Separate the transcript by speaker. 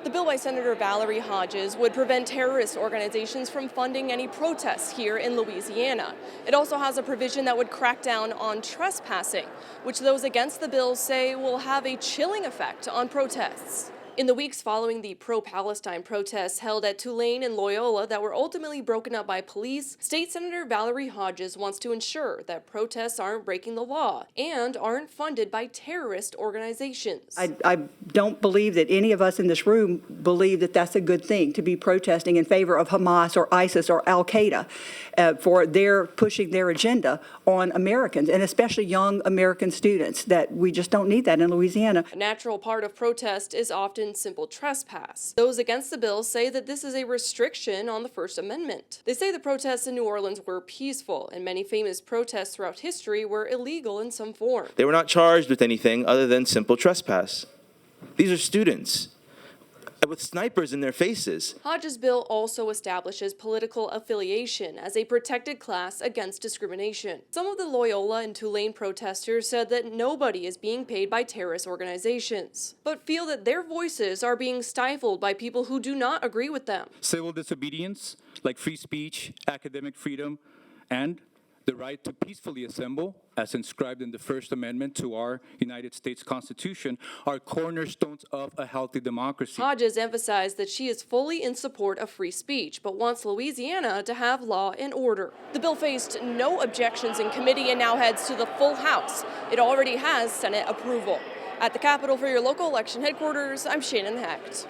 Speaker 1: The bill by Senator Valerie Hodges would prevent terrorist organizations from funding any protests here in Louisiana. It also has a provision that would crack down on trespassing, which those against the bill say will have a chilling effect on protests. In the weeks following the pro-Palestine protests held at Tulane and Loyola that were ultimately broken up by police, State Senator Valerie Hodges wants to ensure that protests aren't breaking the law and aren't funded by terrorist organizations.
Speaker 2: I don't believe that any of us in this room believe that that's a good thing, to be protesting in favor of Hamas or ISIS or Al-Qaeda for their pushing their agenda on Americans, and especially young American students, that we just don't need that in Louisiana.
Speaker 1: A natural part of protest is often simple trespass. Those against the bill say that this is a restriction on the First Amendment. They say the protests in New Orleans were peaceful, and many famous protests throughout history were illegal in some form.
Speaker 3: They were not charged with anything other than simple trespass. These are students with snipers in their faces.
Speaker 1: Hodges' bill also establishes political affiliation as a protected class against discrimination. Some of the Loyola and Tulane protesters said that nobody is being paid by terrorist organizations, but feel that their voices are being stifled by people who do not agree with them.
Speaker 4: Civil disobedience, like free speech, academic freedom, and the right to peacefully assemble, as inscribed in the First Amendment to our United States Constitution, are cornerstones of a healthy democracy.
Speaker 1: Hodges emphasized that she is fully in support of free speech, but wants Louisiana to have law and order. The bill faced no objections in committee and now heads to the full House. It already has Senate approval. At the Capitol for your local election headquarters, I'm Shannon Hecht.